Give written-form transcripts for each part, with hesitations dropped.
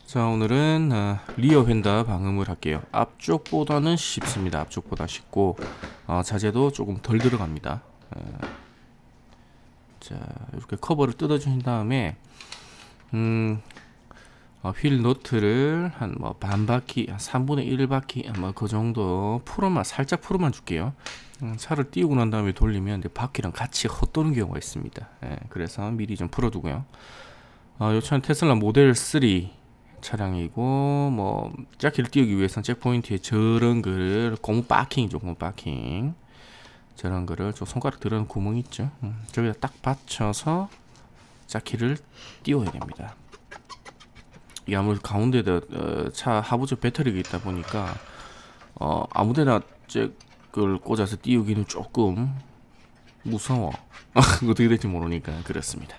자, 오늘은 리어 휀다 방음을 할게요. 앞쪽보다는 쉽습니다. 앞쪽보다 쉽고 자재도 조금 덜 들어갑니다. 자, 이렇게 커버를 뜯어주신 다음에 휠 너트를 한 뭐 반 바퀴, 한 3분의 1 바퀴, 뭐 그 정도 살짝 풀어만 줄게요. 차를 띄우고 난 다음에 돌리면 바퀴랑 같이 헛도는 경우가 있습니다. 그래서 미리 좀 풀어두고요. 이 차는 테슬라 모델 3 차량이고, 뭐 자키를 띄우기 위해서는 잭포인트에 저런 거를 고무 바킹이죠. 고무 바킹 저런 거를 좀 손가락 들어가는 구멍이 있죠. 저기다 딱 받쳐서 자키를 띄워야 됩니다. 이 아무래도 가운데다 차 하부적 배터리가 있다 보니까 아무데나 잭을 꽂아서 띄우기는 조금 무서워. 어떻게 될지 모르니까 그렇습니다.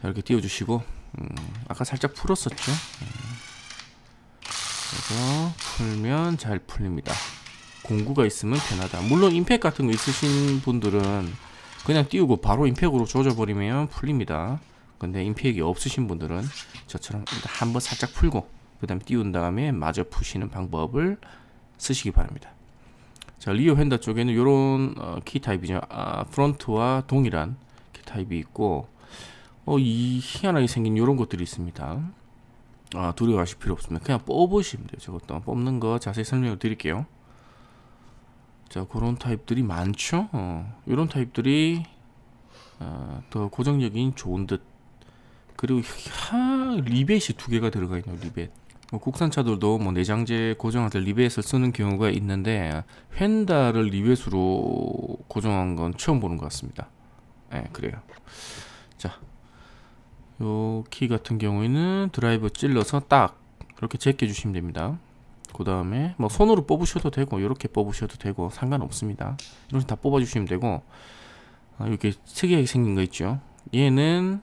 자, 이렇게 띄워주시고, 아까 살짝 풀었었죠. 그래서 풀면 잘 풀립니다. 공구가 있으면 편하다. 물론 임팩 같은 거 있으신 분들은 그냥 띄우고 바로 임팩으로 조져버리면 풀립니다. 근데 임팩이 없으신 분들은 저처럼 한번 살짝 풀고 그 다음에 띄운 다음에 마저 푸시는 방법을 쓰시기 바랍니다. 자, 리어 휀다 쪽에는 이런 키 타입이죠. 프론트와 동일한 키 타입이 있고, 이 희한하게 생긴 이런 것들이 있습니다. 두려워하실 필요 없습니다. 그냥 뽑으시면 돼요. 저것도 뽑는 거 자세히 설명을 드릴게요. 자, 그런 타입들이 많죠. 이런 타입들이 더 고정력이 좋은 듯. 그리고 리벳이 두 개가 들어가 있네요. 리벳. 국산차들도 뭐 내장재 고정할 때 리벳을 쓰는 경우가 있는데 휀다를 리벳으로 고정한 건 처음 보는 것 같습니다. 그래요. 자, 요 키 같은 경우에는 드라이버 찔러서 딱 이렇게 제껴 주시면 됩니다. 그 다음에 뭐 손으로 뽑으셔도 되고 이렇게 뽑으셔도 되고 상관없습니다. 이렇게 다 뽑아 주시면 되고, 이렇게 특이하게 생긴 거 있죠. 얘는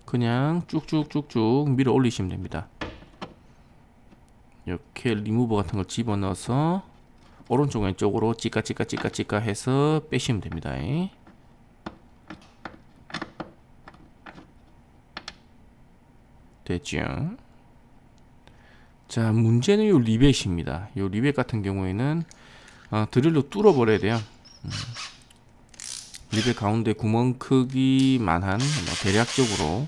그냥 쭉쭉쭉쭉 밀어 올리시면 됩니다. 이렇게 리무버 같은 걸 집어넣어서 오른쪽 왼쪽으로 찌까 해서 빼시면 됩니다. 됐죠? 자, 문제는 요 리벳입니다. 요 리벳 같은 경우에는 드릴로 뚫어 버려야 돼요. 리벳 가운데 구멍 크기만한, 대략적으로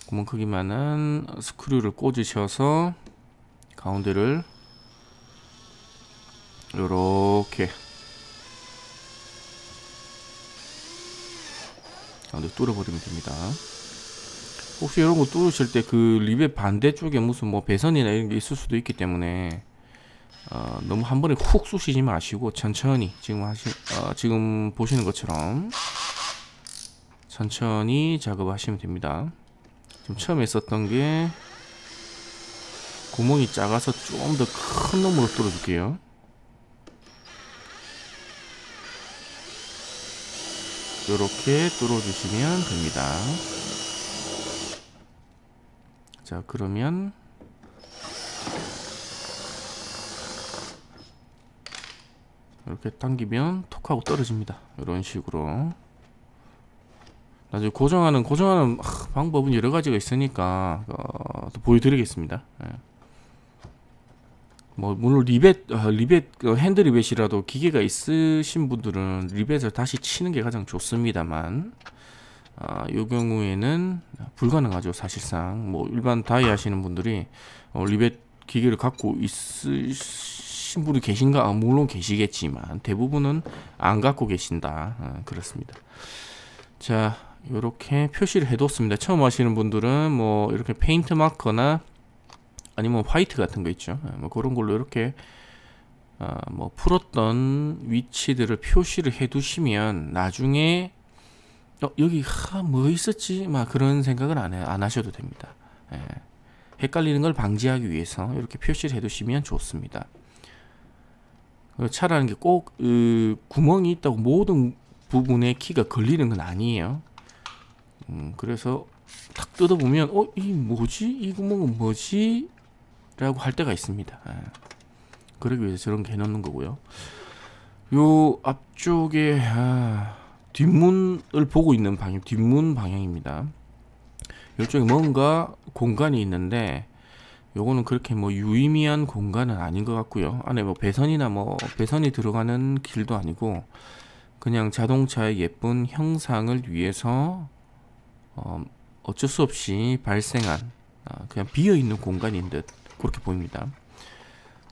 구멍 크기만한 스크류를 꽂으셔서 가운데를 요렇게 가운데 뚫어 버리면 됩니다. 혹시 이런 거 뚫으실 때 그 리벳 반대쪽에 무슨 뭐 배선이나 이런 게 있을 수도 있기 때문에 너무 한 번에 훅 쑤시지 마시고 천천히 지금 보시는 것처럼 천천히 작업하시면 됩니다. 지금 처음에 있었던 게 구멍이 작아서 좀 더 큰 놈으로 뚫어 줄게요. 이렇게 뚫어 주시면 됩니다. 자, 그러면 이렇게 당기면 톡 하고 떨어집니다. 이런 식으로. 나중에 고정하는 방법은 여러 가지가 있으니까 또 보여드리겠습니다. 뭐 물론 리벳 핸드 리벳이라도 기계가 있으신 분들은 리벳을 다시 치는 게 가장 좋습니다만, 이 경우에는 불가능하죠. 사실상 뭐 일반 다이 하시는 분들이 리벳 기계를 갖고 있으신 분이 계신가? 물론 계시겠지만 대부분은 안 갖고 계신다. 그렇습니다. 자, 이렇게 표시를 해뒀습니다. 처음 하시는 분들은 뭐 이렇게 페인트 마커나 아니면 화이트 같은 거 있죠. 뭐 그런 걸로 이렇게 뭐 풀었던 위치들을 표시를 해두시면 나중에 여기 뭐 있었지? 막 그런 생각을 안 하셔도 됩니다. 헷갈리는 걸 방지하기 위해서 이렇게 표시를 해두시면 좋습니다. 차라는 게 꼭 구멍이 있다고 모든 부분에 키가 걸리는 건 아니에요. 그래서 탁 뜯어보면 이 뭐지? 이 구멍은 뭐지? 라고 할 때가 있습니다. 그러기 위해서 저런 게 해놓는 거고요. 요 앞쪽에 뒷문을 보고 있는 방향, 뒷문 방향입니다. 이쪽에 뭔가 공간이 있는데 요거는 그렇게 뭐 유의미한 공간은 아닌 것 같고요. 안에 뭐 배선이나 뭐 배선이 들어가는 길도 아니고 그냥 자동차의 예쁜 형상을 위해서 어쩔 수 없이 발생한 그냥 비어있는 공간인 듯 그렇게 보입니다.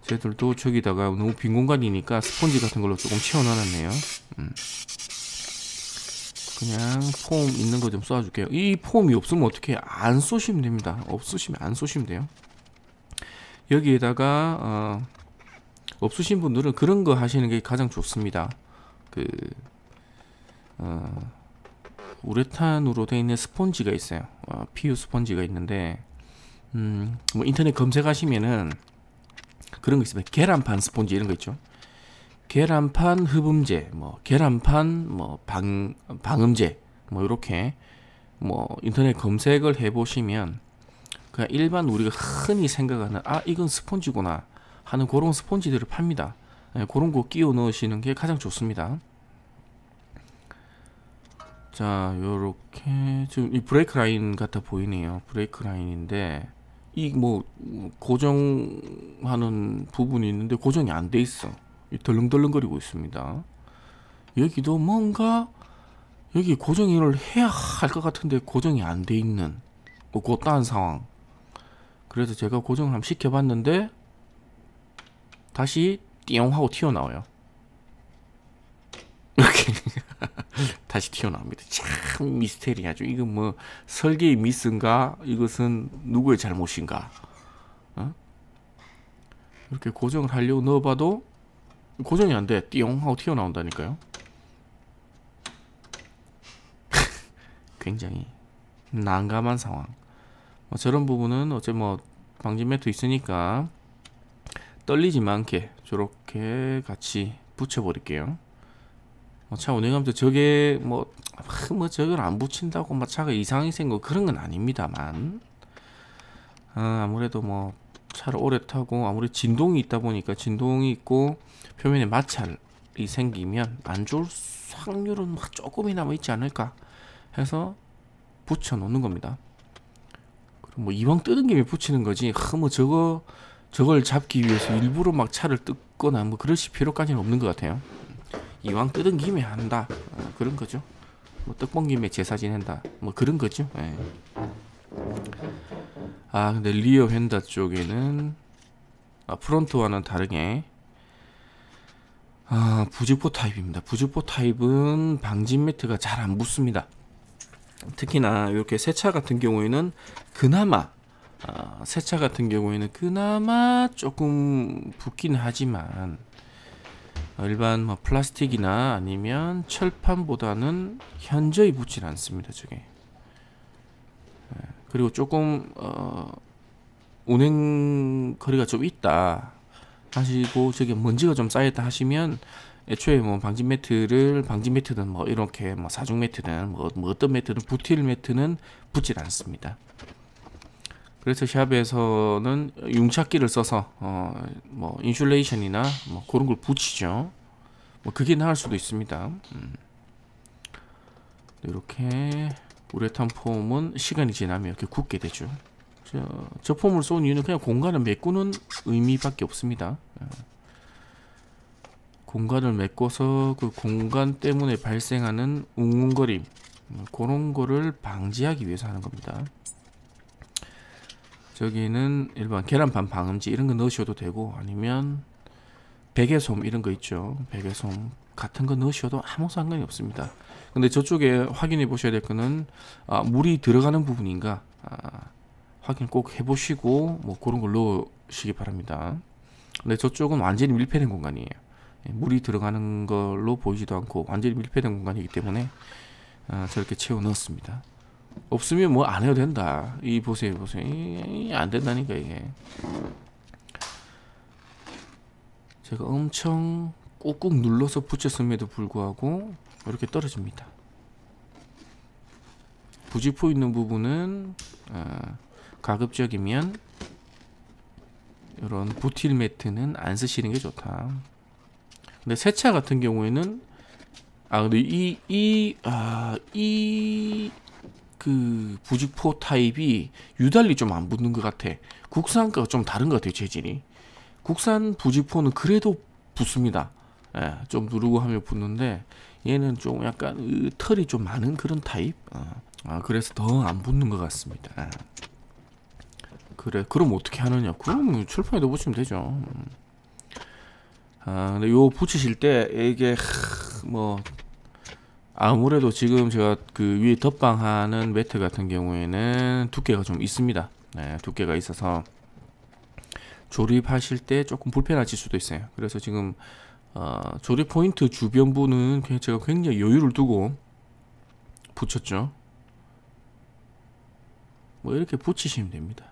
쟤들도 저기다가 너무 빈 공간이니까 스펀지 같은 걸로 조금 채워넣어놨네요. 그냥 폼 있는 거 좀 쏘아줄게요. 이 폼이 없으면 어떻게 안 쏘시면 됩니다. 없으시면 안 쏘시면 돼요. 여기에다가 없으신 분들은 그런 거 하시는 게 가장 좋습니다. 그 우레탄으로 되어 있는 스펀지가 있어요. PU 스펀지가 있는데 뭐 인터넷 검색하시면은 그런 거 있습니다. 계란판 스펀지 이런 거 있죠. 계란판 흡음제, 뭐 계란판 뭐 방음제, 뭐 이렇게 뭐 인터넷 검색을 해보시면 그냥 일반 우리가 흔히 생각하는 이건 스펀지구나 하는 그런 스펀지들을 팝니다. 그런 거 끼워 넣으시는 게 가장 좋습니다. 자, 요렇게 지금 이 브레이크 라인 같아 보이네요. 브레이크 라인인데 이 뭐 고정하는 부분이 있는데 고정이 안 돼 있어. 덜렁덜렁거리고 있습니다. 여기도 뭔가 여기 고정을 해야 할 것 같은데 고정이 안 돼 있는 뭐 그딴 상황. 그래서 제가 고정을 한번 시켜봤는데 다시 띠용 하고 튀어나와요. 이렇게 다시 튀어나옵니다. 참 미스테리하죠. 이건 뭐 설계의 미스인가? 이것은 누구의 잘못인가? 이렇게 고정을 하려고 넣어봐도 고정이 안 돼. 띠용 하고 튀어나온다니까요. 굉장히 난감한 상황. 저런 부분은 어째 뭐 방진 매트 있으니까 떨리지 않게 저렇게 같이 붙여버릴게요. 차 운행하면서 저게 뭐 저걸 안 붙인다고 막 차가 이상하게 생기고 그런 건 아닙니다만 아무래도 뭐 차를 오래 타고 아무래도 진동이 있다 보니까 진동이 있고 표면에 마찰이 생기면 안 좋을 확률은 조금이나마 있지 않을까 해서 붙여 놓는 겁니다. 그럼 뭐 이왕 뜯은 김에 붙이는 거지 뭐 저걸 잡기 위해서 일부러 막 차를 뜯거나 뭐 그러실 필요까지는 없는 것 같아요. 이왕 뜯은 김에 한다 그런 거죠. 뭐 떡본 김에 제사 지낸다 뭐 그런 거죠. 예. 근데 리어 휀다 쪽에는 프론트와는 다르게 부직포 타입입니다. 부직포 타입은 방진 매트가 잘 안 붙습니다. 특히나 이렇게 새 차 같은 경우에는 그나마 조금 붙긴 하지만 일반 뭐 플라스틱이나 아니면 철판보다는 현저히 붙질 않습니다. 저게. 그리고 조금 운행 거리가 좀 있다 하시고 저게 먼지가 좀 쌓였다 하시면 애초에 뭐 방진 매트든 뭐 이렇게 뭐 사중 매트든 뭐 어떤 매트든 부틸 매트는 붙질 않습니다. 그래서 샵에서는 융착기를 써서 뭐 인슐레이션이나 뭐 그런 걸 붙이죠. 뭐 그게 나을 수도 있습니다. 이렇게 우레탄 폼은 시간이 지나면 이렇게 굳게 되죠. 저 폼을 쏜 이유는 그냥 공간을 메꾸는 의미밖에 없습니다. 공간을 메꿔서 그 공간 때문에 발생하는 웅웅거림 그런 거를 방지하기 위해서 하는 겁니다. 저기는 일반 계란판 방음지 이런 거 넣으셔도 되고 아니면 베개솜 이런 거 있죠. 베개솜 같은 거 넣으셔도 아무 상관이 없습니다. 근데 저쪽에 확인해 보셔야 될 거는 물이 들어가는 부분인가 확인 꼭 해보시고 뭐 그런 걸 넣으시기 바랍니다. 근데 저쪽은 완전히 밀폐된 공간이에요. 물이 들어가는 걸로 보이지도 않고 완전히 밀폐된 공간이기 때문에 저렇게 채워 넣었습니다. 없으면 뭐 안 해도 된다. 보세요. 안 된다니까 이게. 제가 엄청 꾹꾹 눌러서 붙였음에도 불구하고 이렇게 떨어집니다. 부직포 있는 부분은 가급적이면 이런 부틸 매트는 안 쓰시는 게 좋다. 근데 새 차 같은 경우에는 근데 이 그 부직포 타입이 유달리 좀 안 붙는 것 같아. 국산과가 좀 다른 것 같아요, 재질이. 국산 부직포는 그래도 붙습니다. 예, 좀 누르고 하면 붙는데 얘는 좀 약간 털이 좀 많은 그런 타입. 그래서 더 안 붙는 것 같습니다. 그래, 그럼 어떻게 하느냐? 그럼 출판에 넣어보시면 되죠. 근데 요 붙이실 때 이게 뭐 아무래도 지금 제가 그 위에 덧방하는 매트 같은 경우에는 두께가 좀 있습니다. 네, 두께가 있어서 조립하실 때 조금 불편하실 수도 있어요. 그래서 지금 조립 포인트 주변부는 그냥 제가 굉장히 여유를 두고 붙였죠. 뭐 이렇게 붙이시면 됩니다.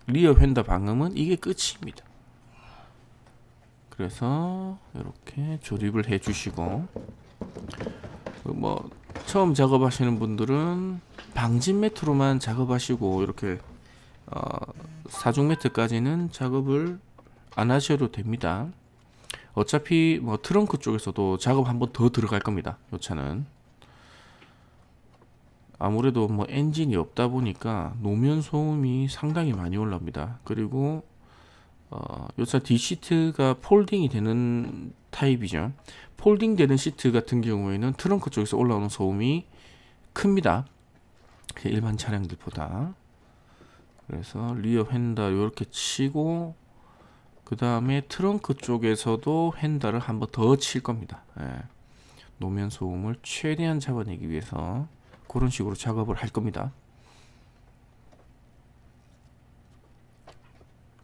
리어 휀더 방음은 이게 끝입니다. 그래서 이렇게 조립을 해 주시고, 뭐 처음 작업하시는 분들은 방진 매트로만 작업하시고 이렇게 사중 매트까지는 작업을 안 하셔도 됩니다. 어차피 뭐 트렁크 쪽에서도 작업 한 번 더 들어갈 겁니다. 이 차는 아무래도 뭐 엔진이 없다 보니까 노면 소음이 상당히 많이 올라옵니다. 그리고 이 차 뒷시트가 폴딩이 되는 타입이죠. 폴딩 되는 시트 같은 경우에는 트렁크 쪽에서 올라오는 소음이 큽니다. 일반 차량들보다. 그래서 리어 휀더 이렇게 치고 그 다음에 트렁크 쪽에서도 휀더를 한번 더 칠 겁니다. 노면 소음을 최대한 잡아내기 위해서 그런 식으로 작업을 할 겁니다.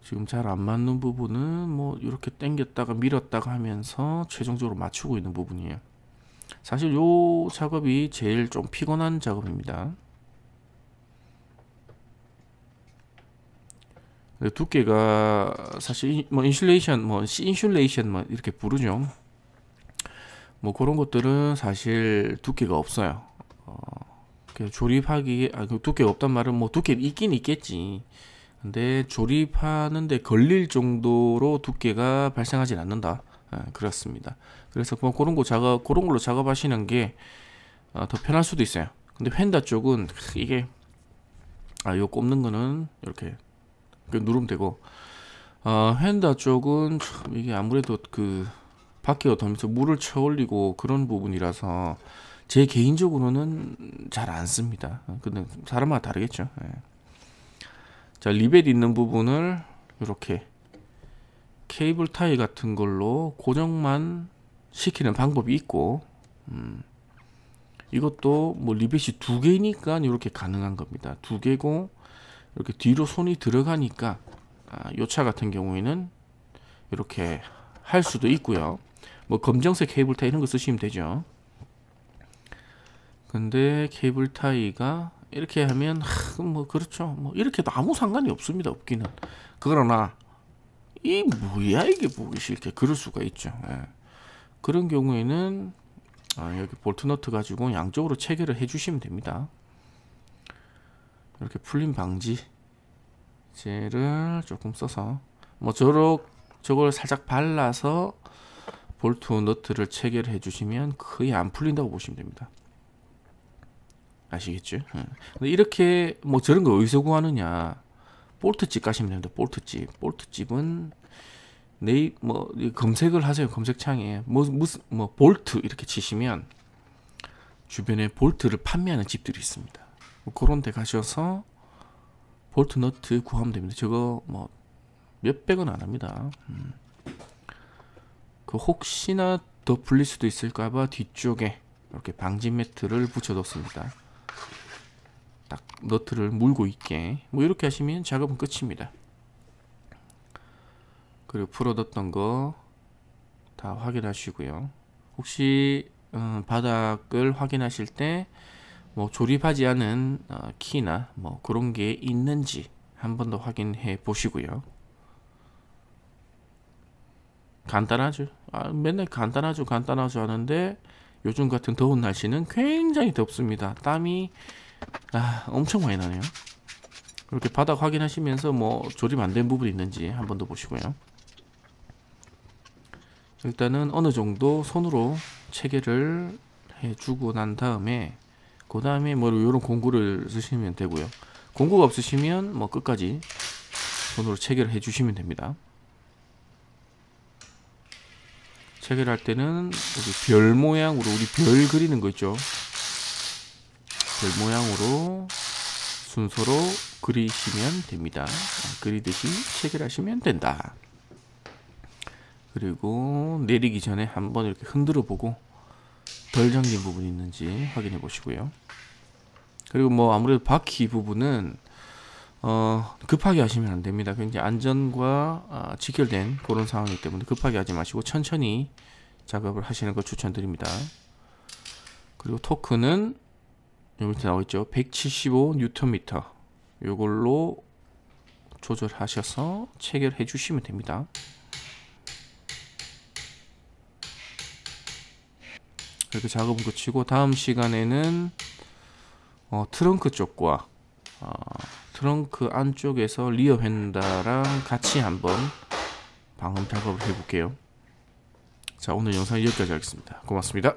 지금 잘 안 맞는 부분은 뭐 이렇게 당겼다가 밀었다가 하면서 최종적으로 맞추고 있는 부분이에요. 사실 요 작업이 제일 좀 피곤한 작업입니다. 두께가 사실 뭐 인슐레이션 뭐 이렇게 부르죠. 뭐 그런 것들은 사실 두께가 없어요. 조립하기 두께가 없단 말은 뭐 두께 있긴 있겠지. 근데 조립하는데 걸릴 정도로 두께가 발생하진 않는다. 그렇습니다. 그래서 뭐 그런 걸로 작업하시는 게 더 편할 수도 있어요. 근데 휀더 쪽은 이게 요 꼽는 거는 이렇게 누르면 되고, 휀더 쪽은 참 이게 아무래도 그 바퀴가 돌면서 물을 쳐올리고 그런 부분이라서 제 개인적으로는 잘 안 씁니다. 근데 사람마다 다르겠죠. 자, 리벳 있는 부분을 이렇게 케이블 타이 같은 걸로 고정만 시키는 방법이 있고, 이것도 뭐 리벳이 두 개니까 이렇게 가능한 겁니다. 두 개고 이렇게 뒤로 손이 들어가니까 요 차 같은 경우에는 이렇게 할 수도 있고요. 뭐 검정색 케이블 타이 이런 거 쓰시면 되죠. 근데 케이블 타이가 이렇게 하면 뭐 그렇죠. 뭐 이렇게도 아무 상관이 없습니다. 없기는. 그러나 이 뭐야 이게 보기 싫게 그럴 수가 있죠. 그런 경우에는 여기 볼트 너트 가지고 양쪽으로 체결을 해주시면 됩니다. 이렇게 풀림 방지제를 조금 써서 뭐 저걸 살짝 발라서 볼트 너트를 체결해 주시면 거의 안 풀린다고 보시면 됩니다. 아시겠죠? 근데 이렇게 뭐 저런 거 어디서 구하느냐? 볼트집 가시면 됩니다. 볼트집은 뭐 검색을 하세요. 검색창에 뭐 볼트 이렇게 치시면 주변에 볼트를 판매하는 집들이 있습니다. 뭐 그런 데 가셔서 볼트 너트 구하면 됩니다. 저거 뭐 몇백 원 안 합니다. 그 혹시나 더 풀릴 수도 있을까봐 뒤쪽에 이렇게 방진 매트를 붙여뒀습니다. 딱 너트를 물고 있게 뭐 이렇게 하시면 작업은 끝입니다. 그리고 풀어뒀던 거 다 확인하시고요. 혹시 바닥을 확인하실 때 뭐 조립하지 않은 키나 뭐 그런 게 있는지 한 번 더 확인해 보시고요. 간단하죠. 맨날 간단하죠 하는데 요즘 같은 더운 날씨는 굉장히 덥습니다. 땀이 엄청 많이 나네요. 이렇게 바닥 확인하시면서 뭐 조립 안 된 부분이 있는지 한 번 더 보시고요. 일단은 어느 정도 손으로 체결을 해주고 난 다음에 그 다음에 뭐 이런 공구를 쓰시면 되고요. 공구가 없으시면 뭐 끝까지 손으로 체결해 주시면 됩니다. 체결할 때는 우리 별 모양으로, 우리 별 그리는 거 있죠, 별 모양으로 순서로 그리시면 됩니다. 그리듯이 체결하시면 된다. 그리고 내리기 전에 한번 이렇게 흔들어 보고 덜 잠긴 부분이 있는지 확인해 보시고요. 그리고 뭐 아무래도 바퀴 부분은 급하게 하시면 안 됩니다. 굉장히 안전과 직결된 그런 상황이기 때문에 급하게 하지 마시고 천천히 작업을 하시는 걸 추천드립니다. 그리고 토크는 여기 밑에 나와 있죠. 175Nm. 요걸로 조절하셔서 체결해 주시면 됩니다. 이렇게 작업은 끝이고, 다음 시간에는 트렁크 쪽과 트렁크 안쪽에서 리어 휀다랑 같이 한번 방음 작업을 해볼게요. 자, 오늘 영상 여기까지 하겠습니다. 고맙습니다.